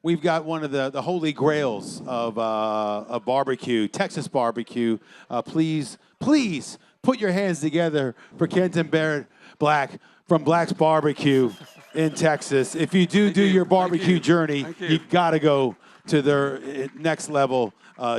we've got one of the holy grails of barbecue, Texas barbecue. Please put your hands together for Kenton Barrett Black from Black's Barbecue in Texas. If you do your barbecue journey, you've got to go to their next level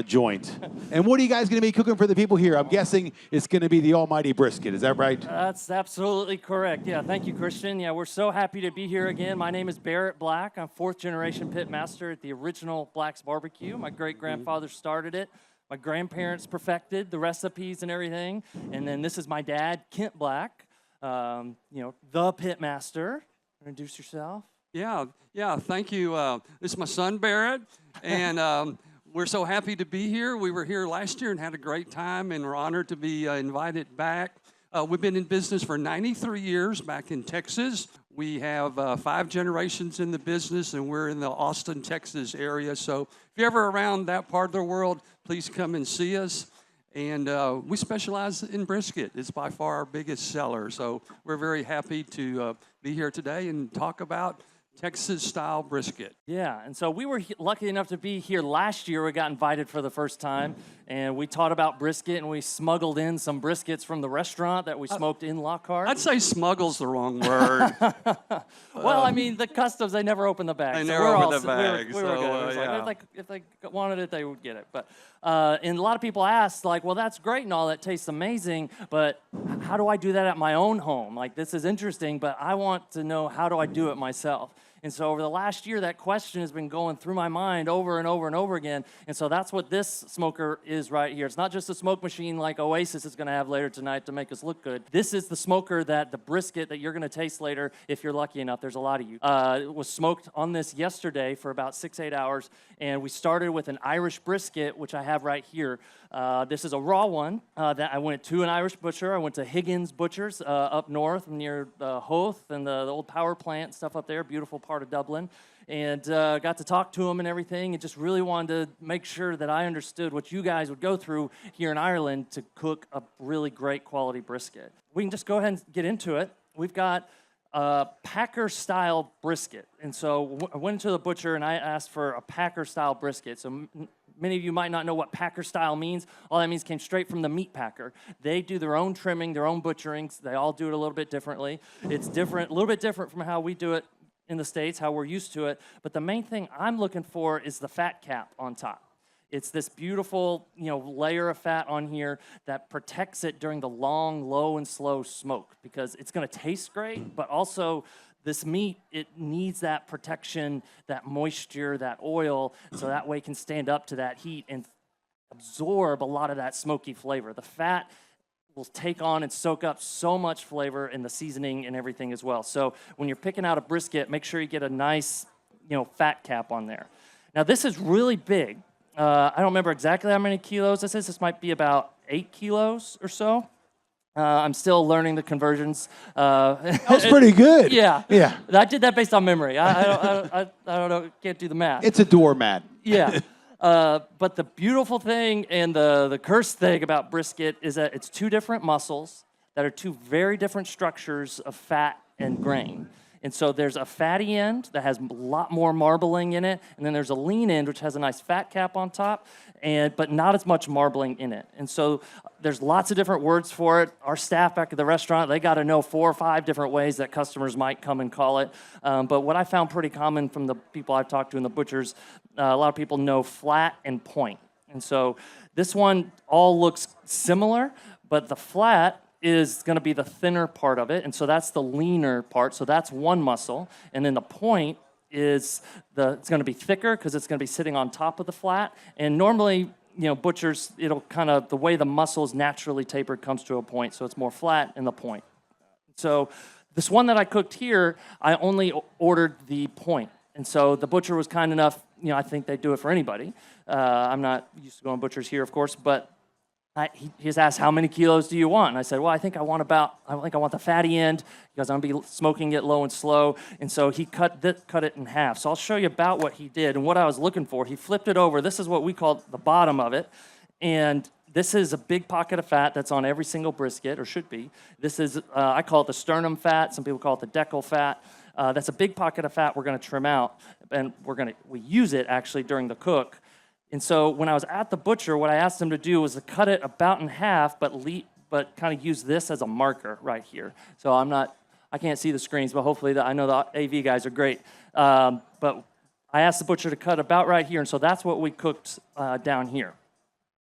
joint. And what are you guys going to be cooking for the people here? I'm guessing it's going to be the almighty brisket. Is that right? That's absolutely correct. Yeah, thank you, Christian. Yeah, we're so happy to be here again. My name is Barrett Black. I'm fourth-generation pit master at the original Black's Barbecue. My great-grandfather started it. My grandparents perfected the recipes and everything. And then this is my dad, Kent Black, the pit master. Introduce yourself. Yeah, thank you. This is my son, Barrett, and we're so happy to be here. We were here last year and had a great time, and we're honored to be invited back. We've been in business for 93 years back in Texas. We have 5 generations in the business, and we're in the Austin, Texas area. So if you're ever around that part of the world, please come and see us. And we specialize in brisket. It's by far our biggest seller. So we're very happy to be here today and talk about Texas-style brisket. Yeah, and so we were lucky enough to be here last year. We got invited for the first time, and we taught about brisket, and we smuggled in some briskets from the restaurant that we smoked in Lockhart. I'd say smuggle's the wrong word. Well, I mean, the customs, they never open the bag. They never open the bag. We were good. Like, if they wanted it, they would get it. But and a lot of people ask, like, well, that's great and all, that tastes amazing, but how do I do that at my own home? Like, this is interesting, but I want to know, how do I do it myself? And so over the last year, that question has been going through my mind over and over and over again. And so that's what this smoker is right here. It's not just a smoke machine like Oasis is going to have later tonight to make us look good. This is the smoker that the brisket that you're going to taste later, if you're lucky enough. There's a lot of you. It was smoked on this yesterday for about 6-8 hours. And we started with an Irish brisket, which I have right here. This is a raw one that I went to an Irish butcher. I went to Higgins Butchers up north near Hoth and the old power plant stuff up there, beautiful part of Dublin, and got to talk to him and everything, and just really wanted to make sure that I understood what you guys would go through here in Ireland to cook a really great quality brisket. We can just go ahead and get into it. We've got Packer-style brisket, and so I went to the butcher and I asked for a Packer-style brisket. So many of you might not know what Packer style means. All that means came straight from the meat packer. They do their own trimming, their own butcherings. They all do it a little bit differently. It's different, a little bit different from how we do it in the States, how we're used to it. But the main thing I'm looking for is the fat cap on top. It's this beautiful, layer of fat on here that protects it during the long, low, and slow smoke, because it's going to taste great, but also this meat, it needs that protection, that moisture, that oil, so that way it can stand up to that heat and absorb a lot of that smoky flavor. The fat will take on and soak up so much flavor in the seasoning and everything as well. So when you're picking out a brisket, make sure you get a nice, fat cap on there. Now this is really big. I don't remember exactly how many kilos this is. This might be about 8 kilos or so. I'm still learning the conversions. That was pretty good. Yeah. Yeah. I did that based on memory. I don't know. Can't do the math. It's a doormat. Yeah. But the beautiful thing and the cursed thing about brisket is that it's 2 different muscles that are 2 very different structures of fat and grain. And so there's a fatty end that has a lot more marbling in it, and then there's a lean end which has a nice fat cap on top, but not as much marbling in it. And so there's lots of different words for it. Our staff back at the restaurant, they got to know 4 or 5 different ways that customers might come and call it. But what I found pretty common from the people I've talked to and the butchers, a lot of people know flat and point. And so this one all looks similar, but the flat is going to be the thinner part of it, and so that's the leaner part, so that's one muscle, and then the point is it's going to be thicker because it's going to be sitting on top of the flat, and normally, butchers, it'll kind of, the way the muscles naturally tapered comes to a point, so it's more flat in the point. So this one that I cooked here, I only ordered the point, and so the butcher was kind enough, I think they do it for anybody. I'm not used to going to butchers here, of course, but he just asked, how many kilos do you want? And I said, well, I think I want the fatty end because I'm going to be smoking it low and slow. And so he cut it in half. So I'll show you about what he did and what I was looking for. He flipped it over. This is what we call the bottom of it. And this is a big pocket of fat that's on every single brisket, or should be. This is, I call it the sternum fat. Some people call it the decal fat. That's a big pocket of fat we're going to trim out, and we use it actually during the cook. And so when I was at the butcher, what I asked him to do was to cut it about in half, but kind of use this as a marker right here. So I can't see the screens, but hopefully I know the AV guys are great. But I asked the butcher to cut about right here, and so that's what we cooked down here.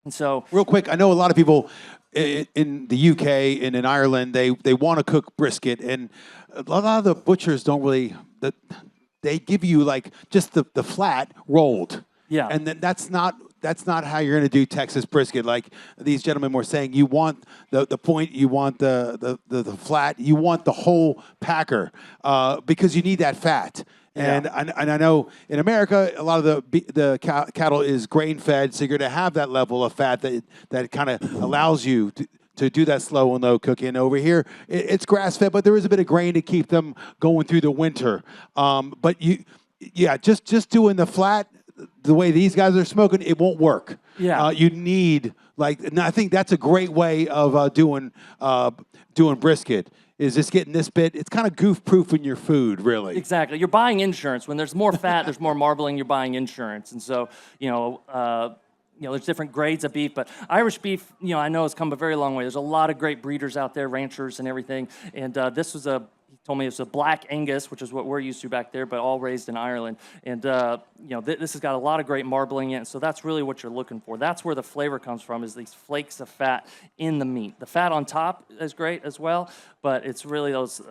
And so, real quick, I know a lot of people in the UK and in Ireland, they want to cook brisket, and a lot of the butchers don't really. They give you like just the flat rolled. Yeah. And then that's not how you're going to do Texas brisket. Like these gentlemen were saying, you want the point, you want the flat, you want the whole packer because you need that fat. And I know in America, a lot of the cattle is grain fed, so you're going to have that level of fat that kind of allows you to do that slow and low cooking. Over here, it's grass fed, but there is a bit of grain to keep them going through the winter. But just doing the flat, the way these guys are smoking, it won't work. Yeah. You need and I think that's a great way of doing brisket. Is just getting this bit. It's kind of goof-proofing your food, really. Exactly. You're buying insurance. When there's more fat, there's more marbling. You're buying insurance, and so there's different grades of beef. But Irish beef, I know has come a very long way. There's a lot of great breeders out there, ranchers and everything. And this was he told me it's a black Angus, which is what we're used to back there, but all raised in Ireland. And this has got a lot of great marbling in it. So that's really what you're looking for. That's where the flavor comes from, is these flakes of fat in the meat. The fat on top is great as well, but it's really those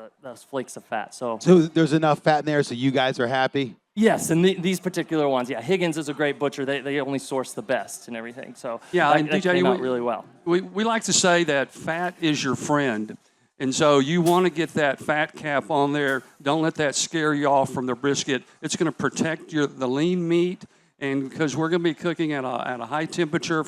flakes of fat. So there's enough fat in there, so you guys are happy. Yes, and these particular ones, yeah. Higgins is a great butcher. They only source the best and everything. So and that DJ, came out really well. We like to say that fat is your friend. And so you want to get that fat cap on there. Don't let that scare you off from the brisket. It's going to protect the lean meat, and because we're going to be cooking at a high temperature,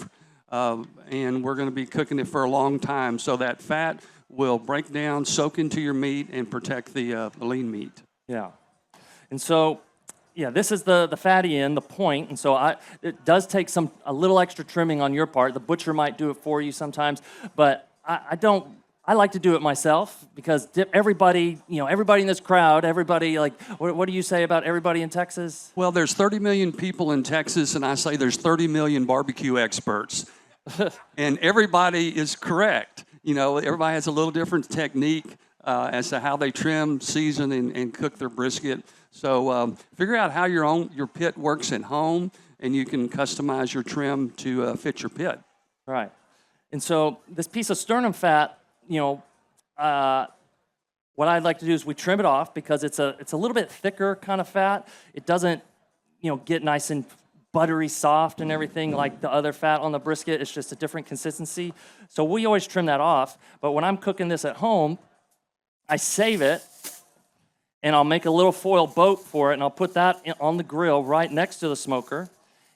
and we're going to be cooking it for a long time, so that fat will break down, soak into your meat, and protect the lean meat. Yeah, and so. Yeah, this is the fatty end, the point, and so it does take a little extra trimming on your part. The butcher might do it for you sometimes, but I don't. I like to do it myself because everybody in this crowd, what do you say about everybody in Texas? Well, there's 30 million people in Texas, and I say there's 30 million barbecue experts, and everybody is correct. Everybody has a little different technique as to how they trim, season, and cook their brisket. So figure out how your pit works at home, and you can customize your trim to fit your pit. Right. And so this piece of sternum fat, what I'd like to do is we trim it off because it's a little bit thicker kind of fat. It doesn't, get nice and buttery soft and everything like the other fat on the brisket. It's just a different consistency. So we always trim that off. But when I'm cooking this at home, I save it, and I'll make a little foil boat for it, and I'll put that on the grill right next to the smoker.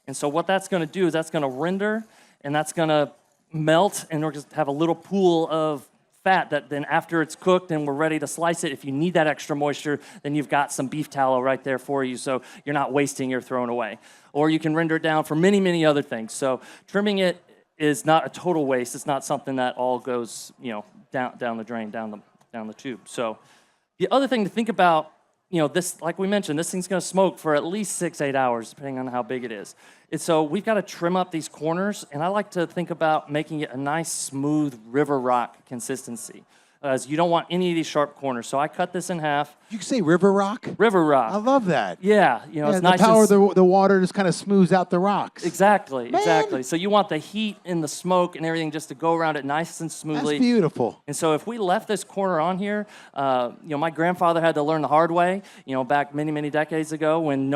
And so what that's going to do is that's going to render, and that's going to melt, and we're going to have a little pool of fat that then after it's cooked and we're ready to slice it, if you need that extra moisture, then you've got some beef tallow right there for you, so you're not wasting or throwing away. Or you can render it down for many, many other things. So trimming it is not a total waste. It's not something that all goes, down the drain, down the tube. So the other thing to think about, this, like we mentioned, this thing's going to smoke for at least 6-8 hours, depending on how big it is. And so we've got to trim up these corners, and I like to think about making it a nice, smooth river rock consistency. As you don't want any of these sharp corners. So I cut this in half. You can say river rock? River rock. I love that. Yeah, it's the nice. The power of the water just kind of smooths out the rocks. Exactly. So you want the heat and the smoke and everything just to go around it nice and smoothly. That's beautiful. And so if we left this corner on here, my grandfather had to learn the hard way, back many, many decades ago when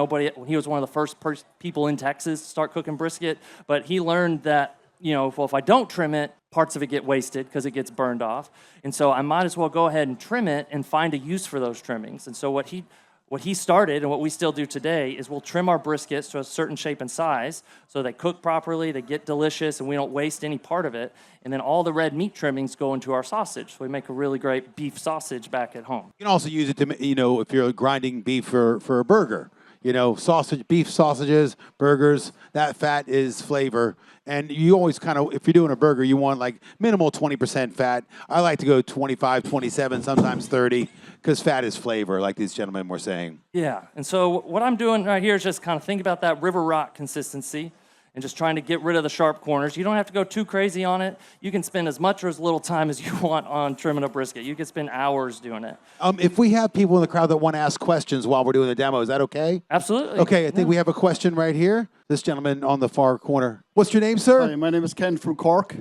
he was one of the first people in Texas to start cooking brisket. But he learned that, if I don't trim it, parts of it get wasted because it gets burned off. And so I might as well go ahead and trim it and find a use for those trimmings. And so what he started and what we still do today is we'll trim our briskets to a certain shape and size so they cook properly, they get delicious, and we don't waste any part of it. And then all the red meat trimmings go into our sausage. So we make a really great beef sausage back at home. You can also use it to, if you're grinding beef for a burger. You know, sausage, beef sausages, burgers, that fat is flavor. And you always kind of, if you're doing a burger, you want like minimal 20% fat. I like to go 25, 27, sometimes 30, because fat is flavor, like these gentlemen were saying. Yeah, and so what I'm doing right here is just kind of think about that river rock consistency and just trying to get rid of the sharp corners. You don't have to go too crazy on it. You can spend as much or as little time as you want on trimming a brisket. You can spend hours doing it. If we have people in the crowd that want to ask questions while we're doing the demo, is that okay? Absolutely. Okay, I think we have a question right here. This gentleman on the far corner. What's your name, sir? Hi, my name is Ken from Cork,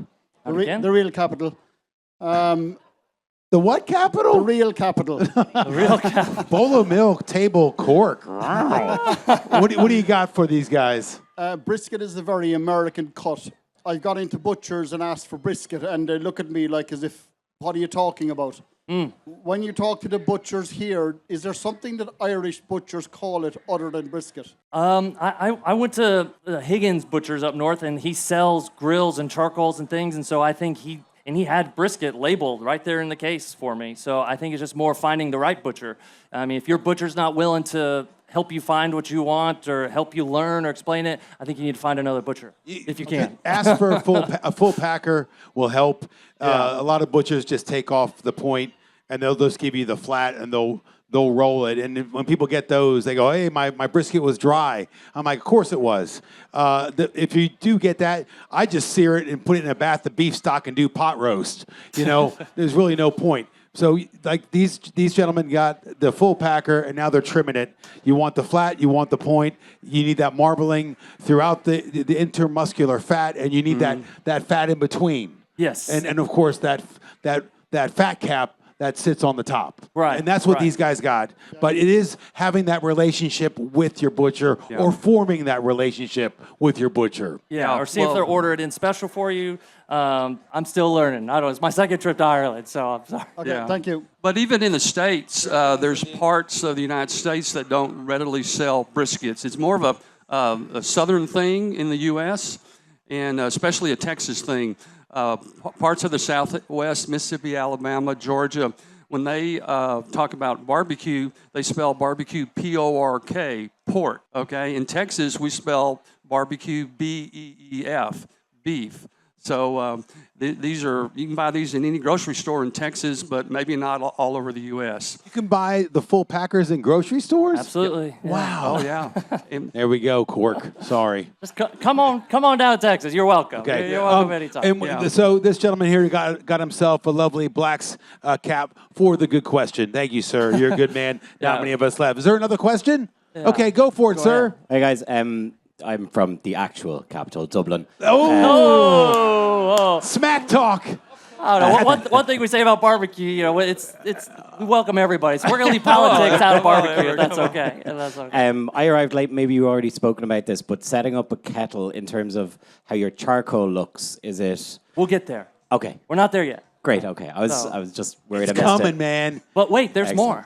Ken? the real capital. The what capital? The real capital. The real cow. Bowl of milk, table, cork. what do you got for these guys? Brisket is a very American cut. I got into butchers and asked for brisket, and they look at me like as if, what are you talking about? When you talk to the butchers here, is there something that Irish butchers call it other than brisket? I went to Higgins Butchers up north, and he sells grills and charcoals and things, and so I think he had brisket labeled right there in the case for me. So I think it's just more finding the right butcher. I mean, if your butcher's not willing to help you find what you want or help you learn or explain it, I think you need to find another butcher if you can. Ask for a full packer will help. A lot of butchers just take off the point and they'll just give you the flat and they'll roll it. And when people get those, they go, hey, my brisket was dry. I'm like, of course it was. If you do get that, I just sear it and put it in a bath of beef stock and do pot roast. You know, there's really no point. So like these gentlemen got the full packer and now they're trimming it. You want the flat, you want the point. You need that marbling throughout the intermuscular fat, and you need that fat in between. Yes. And of course that fat cap that sits on the top. Right. And that's what these guys got. But it is having that relationship with your butcher or forming that relationship with your butcher. Yeah, or see if they're ordered in special for you. I'm still learning. I don't know. It's my second trip to Ireland, so I'm sorry. Okay, thank you. But even in the States, there's parts of the United States that don't readily sell briskets. It's more of a southern thing in the U.S., and especially a Texas thing. Parts of the Southwest, Mississippi, Alabama, Georgia, when they talk about barbecue, they spell barbecue P-O-R-K, pork, okay? In Texas, we spell barbecue B-E-E-F, beef. So these are, you can buy these in any grocery store in Texas, but maybe not all over the U.S. You can buy the full packers in grocery stores? Absolutely. Yeah. Wow. Oh, yeah. There we go, Cork. Sorry. Just come on down to Texas. You're welcome. Okay. You're welcome anytime. And so this gentleman here got himself a lovely Black's cap for the good question. Thank you, sir. You're a good man. Not many of us left. Is there another question? Yeah. Okay, go for it, sir. Hey, guys. I'm from the actual capital, Dublin. Oh. Smack talk. I don't know. One thing we say about barbecue, you know, it's we welcome everybody. So we're gonna leave politics out of barbecue. If that's okay. If that's okay. I arrived late. Maybe you've already spoken about this, but setting up a kettle in terms of how your charcoal looks, is it? We'll get there. Okay. We're not there yet. Great. Okay. I was just worried It's I missed coming, it. man. But wait, there's Excellent.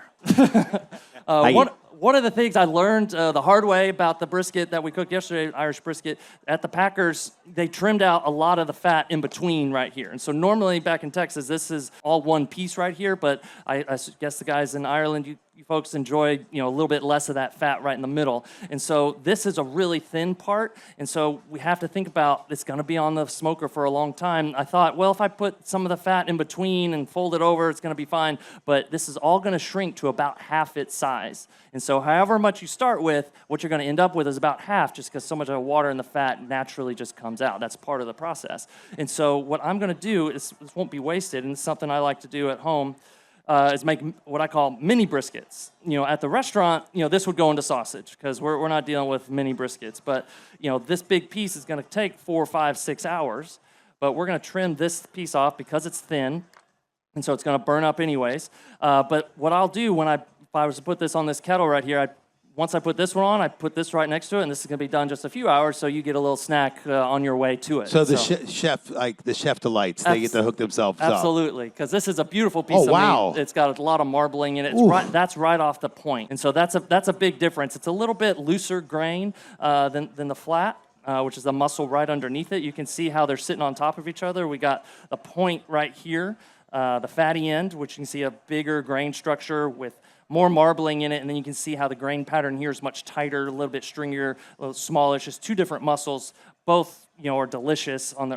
more. One of the things I learned the hard way about the brisket that we cooked yesterday, Irish brisket, at the Packers, they trimmed out a lot of the fat in between right here. And so normally back in Texas, this is all one piece right here, but I guess the guys in Ireland, you folks enjoy, you know, a little bit less of that fat right in the middle. And so this is a really thin part, and so we have to think about it's going to be on the smoker for a long time. I thought, well, if I put some of the fat in between and fold it over, it's going to be fine, but this is all going to shrink to about half its size. And so however much you start with, what you're going to end up with is about half, just because so much of the water in the fat naturally just comes out. That's part of the process. And so what I'm going to do is, this won't be wasted, and it's something I like to do at home, is make what I call mini briskets. You know, at the restaurant, you know, this would go into sausage because we're not dealing with mini briskets. But, you know, this big piece is going to take 4, 5, 6 hours. But we're going to trim this piece off because it's thin, and so it's going to burn up anyways. But what I'll do if I was to put this on this kettle right here, once I put this one on, I put this right next to it, and this is going to be done just a few hours, so you get a little snack on your way to it. So the chef, like the chef delights, they get to hook themselves up. Absolutely, because this is a beautiful piece of meat. It's got a lot of marbling in it. That's right off the point, and so that's a big difference. It's a little bit looser grain than the flat, which is the muscle right underneath it. You can see how they're sitting on top of each other. We got the point right here, the fatty end, which you can see a bigger grain structure with more marbling in it, and then you can see how the grain pattern here is much tighter, a little bit stringier, a little smallish. Just two different muscles. Both, are delicious on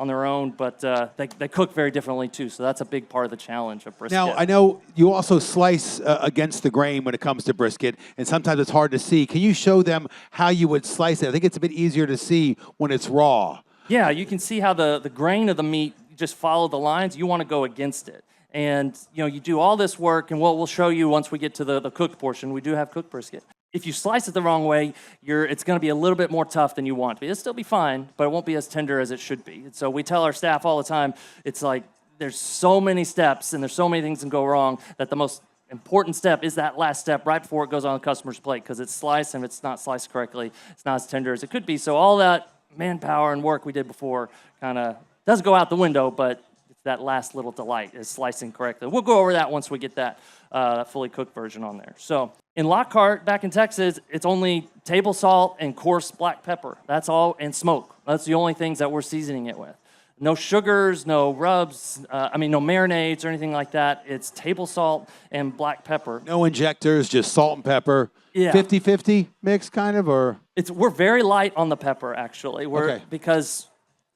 their own, but they cook very differently too. So that's a big part of the challenge of brisket. Now, I know you also slice against the grain when it comes to brisket, and sometimes it's hard to see. Can you show them how you would slice it? I think it's a bit easier to see when it's raw. Yeah, you can see how the grain of the meat, just follow the lines. You want to go against it. And, you do all this work, and we'll show you once we get to the cooked portion. We do have cooked brisket. If you slice it the wrong way, it's going to be a little bit more tough than you want to be. It'll still be fine, but it won't be as tender as it should be. And so we tell our staff all the time, it's like there's so many steps and there's so many things that can go wrong that the most important step is that last step right before it goes on the customer's plate, because it's sliced, and if it's not sliced correctly, it's not as tender as it could be. So all that manpower and work we did before kind of does go out the window, but that last little delight is slicing correctly. We'll go over that once we get that fully cooked version on there. So in Lockhart, back in Texas, it's only table salt and coarse black pepper. That's all, and smoke. That's the only things that we're seasoning it with. No sugars, no rubs, no marinades or anything like that. It's table salt and black pepper. No injectors, just salt and pepper. Yeah. 50-50 mix kind of, or? We're very light on the pepper, actually. Okay. Because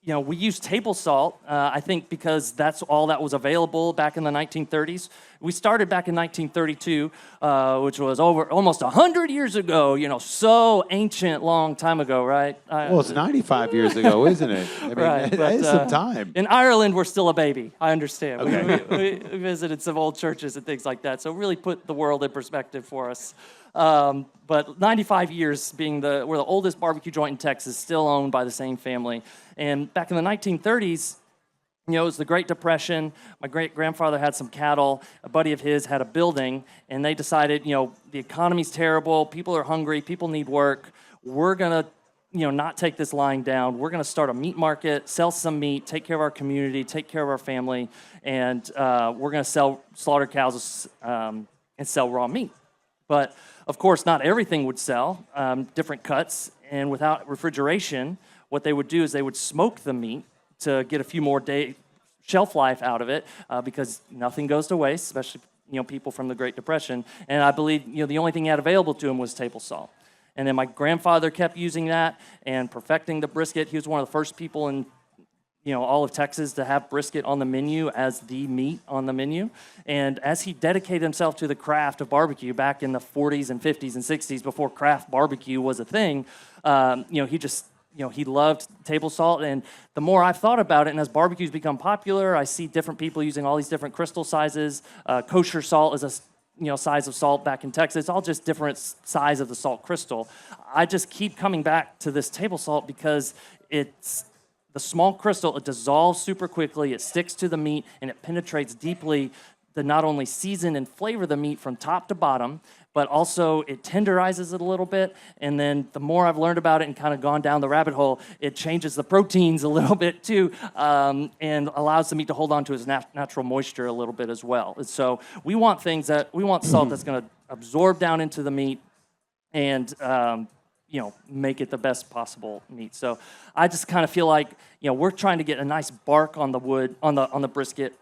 we use table salt, I think because that's all that was available back in the 1930s. We started back in 1932, which was almost 100 years ago, so ancient, long time ago, right? Well, it's 95 years ago, isn't it? I mean, Right, that is some time. In Ireland, we're still a baby. I understand. Okay. We visited some old churches and things like that, so really put the world in perspective for us. But 95 years being we're the oldest barbecue joint in Texas, still owned by the same family. And back in the 1930s, it was the Great Depression. My great-grandfather had some cattle. A buddy of his had a building, and they decided, the economy's terrible. People are hungry. People need work. We're going to, not take this line down. We're going to start a meat market, sell some meat, take care of our community, take care of our family, and we're going to slaughter cows and sell raw meat. But, of course, not everything would sell, different cuts. And without refrigeration, what they would do is they would smoke the meat to get a few more day shelf life out of it, because nothing goes to waste, especially people from the Great Depression. And I believe the only thing he had available to him was table salt. And then my grandfather kept using that and perfecting the brisket. He was one of the first people in all of Texas to have brisket on the menu as the meat on the menu. And as he dedicated himself to the craft of barbecue back in the 40s and 50s and 60s, before craft barbecue was a thing, he loved table salt. And the more I've thought about it, and as barbecues become popular, I see different people using all these different crystal sizes. Kosher salt is a size of salt back in Texas. It's all just different size of the salt crystal. I just keep coming back to this table salt because it's the small crystal. It dissolves super quickly, it sticks to the meat, and it penetrates deeply to not only season and flavor the meat from top to bottom, but also it tenderizes it a little bit. And then the more I've learned about it and kind of gone down the rabbit hole, it changes the proteins a little bit too, and allows the meat to hold on to its natural moisture a little bit as well. And so we want salt that's going to absorb down into the meat and make it the best possible meat. So I just kind of feel like, we're trying to get a nice bark on the wood, on the brisket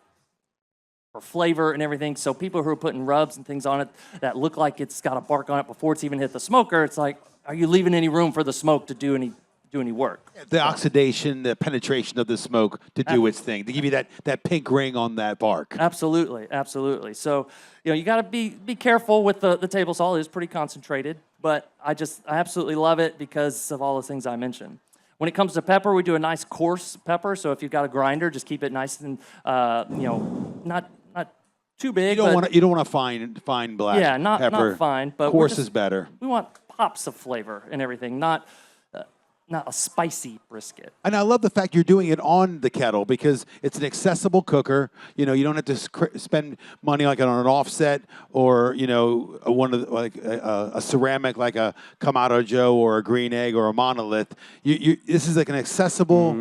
for flavor and everything. So people who are putting rubs and things on it that look like it's got a bark on it before it's even hit the smoker, it's like, are you leaving any room for the smoke to do any work? The oxidation, the penetration of the smoke to do its thing, to give you that pink ring on that bark. Absolutely, absolutely. So, you got to be careful with the table salt. It is pretty concentrated, but I absolutely love it because of all the things I mentioned. When it comes to pepper, we do a nice coarse pepper. So if you've got a grinder, just keep it nice and not too big. You don't want to fine black. Yeah, not fine, but coarse is better. We want pops of flavor and everything, not a spicy brisket. And I love the fact you're doing it on the kettle because it's an accessible cooker. You don't have to spend money like on an offset or one of a ceramic like a Kamado Joe or a Green Egg or a Monolith. This is like an accessible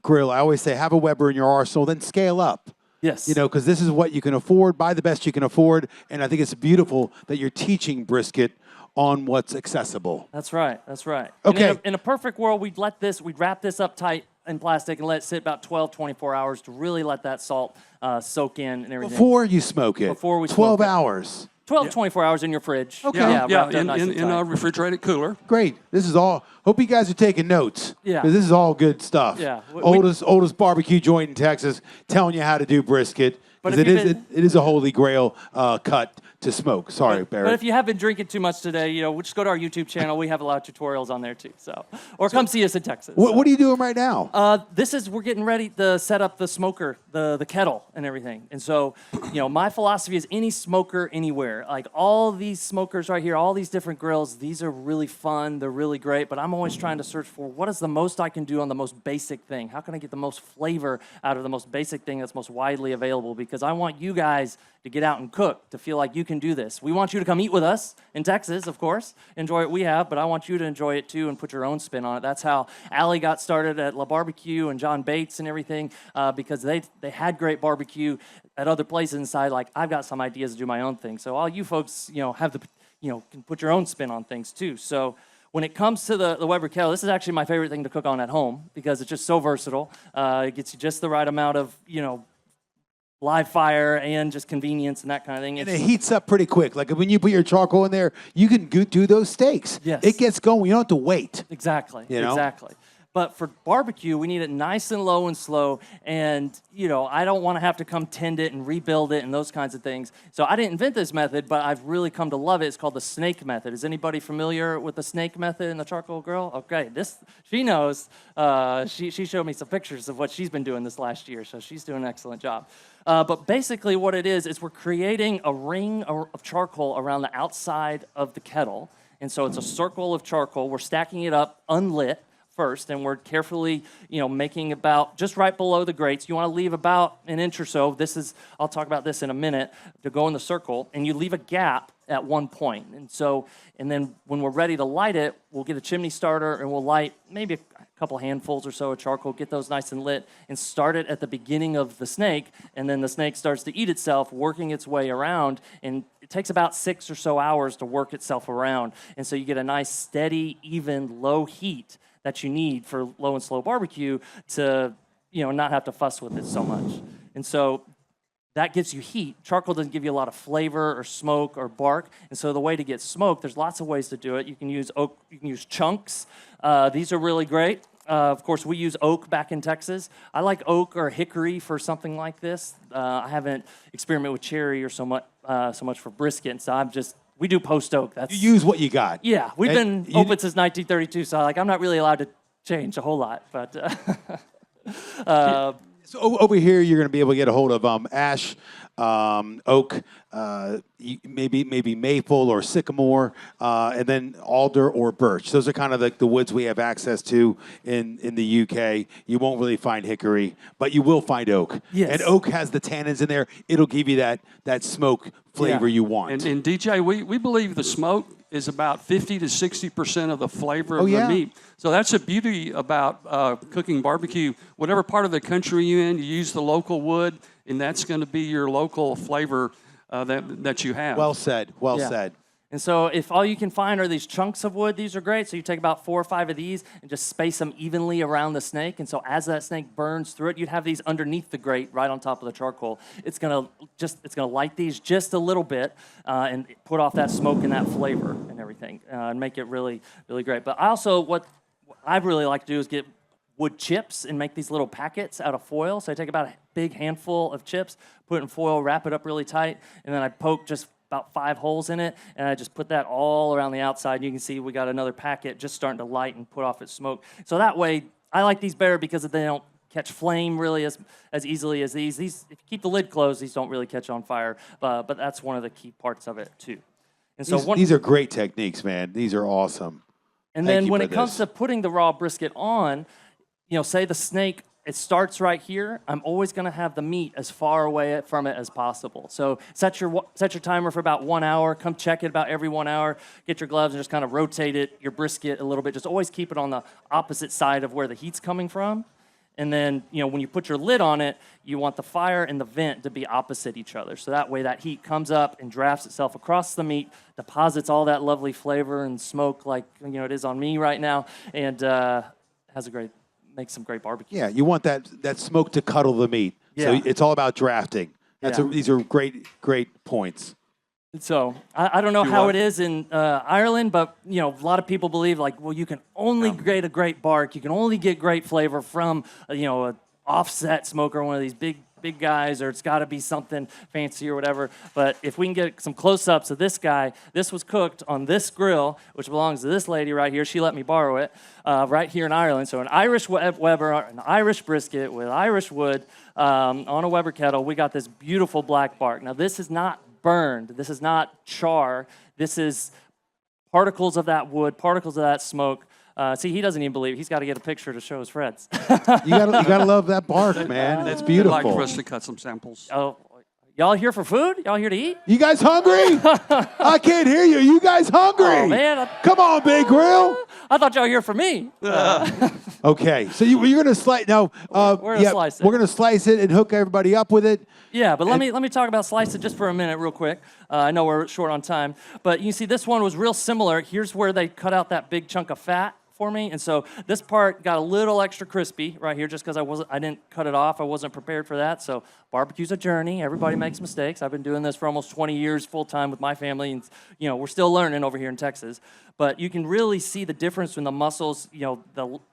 grill. I always say have a Weber in your arsenal, then scale up. Yes. Because this is what you can afford. Buy the best you can afford, and I think it's beautiful that you're teaching brisket on what's accessible. That's right. That's right. Okay. In a perfect world, we'd wrap this up tight in plastic and let it sit about 12, 24 hours to really let that salt soak in and everything. Before you smoke it. Before we 12 smoke it. hours. 12 to 24 hours in your fridge. Okay. Yeah, wrapped up nice and in tight. a refrigerated cooler. Great. This is all. Hope you guys are taking notes. Yeah. 'Cause this is all good stuff. Yeah. Oldest barbecue joint in Texas, telling you how to do brisket. But Because if you've it is a holy grail cut to smoke. Sorry, Barrett. But if you have been drinking too much today, we'll just go to our YouTube channel. We have a lot of tutorials on there too. Or come see us in Texas. What are you doing right now? We're getting ready to set up the smoker, the kettle and everything. And so, my philosophy is any smoker anywhere. Like all these smokers right here, all these different grills, these are really fun. They're really great. But I'm always trying to search for what is the most I can do on the most basic thing? How can I get the most flavor out of the most basic thing that's most widely available? Because I want you guys to get out and cook, to feel like you can do this. We want you to come eat with us in Texas, of course, enjoy what we have, but I want you to enjoy it too and put your own spin on it. That's how Allie got started at La Barbecue and John Bates and everything, because they had great barbecue at other places inside. Like, I've got some ideas to do my own thing. So all you folks, can put your own spin on things too. So when it comes to the Weber kettle, this is actually my favorite thing to cook on at home because it's just so versatile. It gets you just the right amount of, live fire and just convenience and that kind of thing. And it heats up pretty quick. Like when you put your charcoal in there, you can do those steaks. Yes. It gets going. You don't have to wait. Exactly. You know? Exactly. But for barbecue, we need it nice and low and slow. And, I don't want to have to come tend it and rebuild it and those kinds of things. So I didn't invent this method, but I've really come to love it. It's called the snake method. Is anybody familiar with the snake method in the charcoal grill? Okay, she knows. She showed me some pictures of what she's been doing this last year, so she's doing an excellent job. But basically what it is we're creating a ring of charcoal around the outside of the kettle. And so it's a circle of charcoal. We're stacking it up unlit first, and we're carefully, making about just right below the grates. You want to leave about an inch or so. I'll talk about this in a minute, to go in the circle, and you leave a gap at one point. And then when we're ready to light it, we'll get a chimney starter and we'll light maybe a couple handfuls or so of charcoal, get those nice and lit, and start it at the beginning of the snake, and then the snake starts to eat itself, working its way around, and it takes about 6 or so hours to work itself around. And so you get a nice, steady, even, low heat that you need for low and slow barbecue to, not have to fuss with it so much. And so that gives you heat. Charcoal doesn't give you a lot of flavor or smoke or bark. And so the way to get smoke, there's lots of ways to do it. You can use oak, you can use chunks. These are really great. Of course, we use oak back in Texas. I like oak or hickory for something like this. I haven't experimented with cherry or so much for brisket. And so we do post oak. You use what you got. Yeah, we've been open since 1932, so I'm not really allowed to change a whole lot. But So over here, you're going to be able to get a hold of ash, oak, maybe maple or sycamore, and then alder or birch. Those are kind of like the woods we have access to in the UK. You won't really find hickory, but you will find oak. Yes. And oak has the tannins in there. It'll give you that smoke flavor you want. And DJ, we believe the smoke is about 50 to 60% of the flavor of the meat. So that's the beauty about cooking barbecue. Whatever part of the country you're in, you use the local wood, and that's going to be your local flavor that you have. Well said. Well Yeah. said. And so if all you can find are these chunks of wood, these are great. So you take about 4 or 5 of these and just space them evenly around the snake. And so as that snake burns through it, you'd have these underneath the grate right on top of the charcoal. It's gonna light these just a little bit and put off that smoke and that flavor and everything and make it really, really great. But what I'd really like to do is get wood chips and make these little packets out of foil. So I take about a big handful of chips, put it in foil, wrap it up really tight, and then I poke just about 5 holes in it, and I just put that all around the outside. And you can see we got another packet just starting to light and put off its smoke. So that way, I like these better because they don't catch flame really as easily as these. These, if you keep the lid closed, these don't really catch on fire, but that's one of the key parts of it too. And so These are great techniques, man. These are awesome. And then when it comes to putting the raw brisket on, say the snake, it starts right here. I'm always going to have the meat as far away from it as possible. So set your timer for about 1 hour. Come check it about every 1 hour. Get your gloves and just kind of rotate it, your brisket a little bit. Just always keep it on the opposite side of where the heat's coming from. And then, when you put your lid on it, you want the fire and the vent to be opposite each other. So that way that heat comes up and drafts itself across the meat, deposits all that lovely flavor and smoke like, it is on me right now, and makes some great barbecue. Yeah, you want that smoke to cuddle the meat. Yeah. So it's all about drafting. These are great points. So I don't know how it is in Ireland, but a lot of people believe like, well, you can only get a great bark, you can only get great flavor from a offset smoker, one of these big guys, or it's got to be something fancy or whatever. But if we can get some close-ups of this guy, this was cooked on this grill, which belongs to this lady right here. She let me borrow it right here in Ireland. So an Irish Weber, an Irish brisket with Irish wood on a Weber kettle. We got this beautiful black bark. Now, this is not burned. This is not char. This is particles of that wood, particles of that smoke. See, he doesn't even believe. He's got to get a picture to show his friends. You gotta love that bark, man. It's I'd beautiful. like for us to cut some samples. Oh, y'all here for food? Y'all here to eat? You guys hungry? I can't hear you. You guys hungry? Oh, man. Come on, Big Grill. I thought y'all were here for me. Okay, so you're gonna slice now. We're gonna slice it. We're gonna slice it and hook everybody up with it. Yeah, but let me talk about slice it just for a minute real quick. I know we're short on time, but you see this one was real similar. Here's where they cut out that big chunk of fat for me, and so this part got a little extra crispy right here just because I didn't cut it off. I wasn't prepared for that. So barbecue's a journey. Everybody makes mistakes. I've been doing this for almost 20 years full time with my family, and we're still learning over here in Texas. But you can really see the difference in the muscles.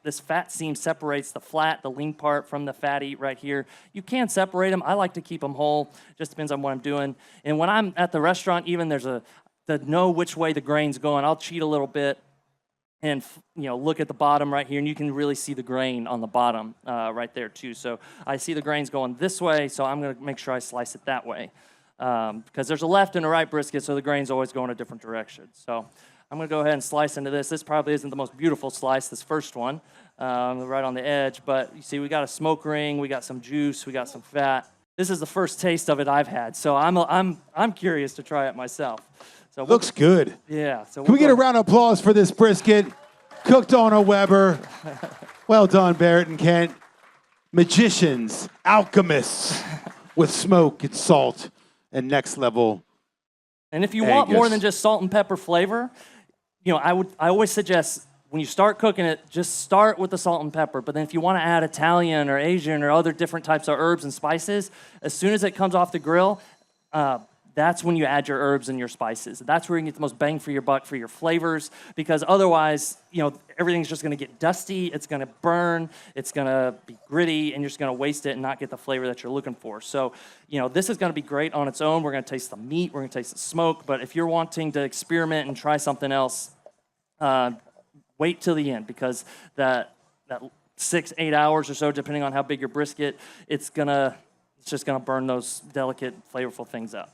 This fat seam separates the flat, the lean part from the fatty right here. You can separate them. I like to keep them whole. Just depends on what I'm doing. And when I'm at the restaurant, even there's to know which way the grain's going, I'll cheat a little bit and look at the bottom right here, and you can really see the grain on the bottom right there too. So I see the grains going this way, so I'm going to make sure I slice it that way because there's a left and a right brisket, so the grain's always going a different direction. So I'm going to go ahead and slice into this. This probably isn't the most beautiful slice, this first one, right on the edge, but you see we got a smoke ring, we got some juice, we got some fat. This is the first taste of it I've had, so I'm curious to try it myself. So Looks good. Yeah. So Can we get a round of applause for this brisket cooked on a Weber? Well done, Barrett and Kent. Magicians, alchemists with smoke and salt and next level. And if you want more Angus. than just salt and pepper flavor, I always suggest when you start cooking it, just start with the salt and pepper. But then if you want to add Italian or Asian or other different types of herbs and spices, as soon as it comes off the grill, that's when you add your herbs and your spices. That's where you can get the most bang for your buck for your flavors, because otherwise, everything's just going to get dusty, it's going to burn, it's going to be gritty, and you're just going to waste it and not get the flavor that you're looking for. So, this is going to be great on its own. We're going to taste the meat, we're going to taste the smoke, but if you're wanting to experiment and try something else, wait till the end, because that 6-8 hours or so, depending on how big your brisket, it's just going to burn those delicate, flavorful things up.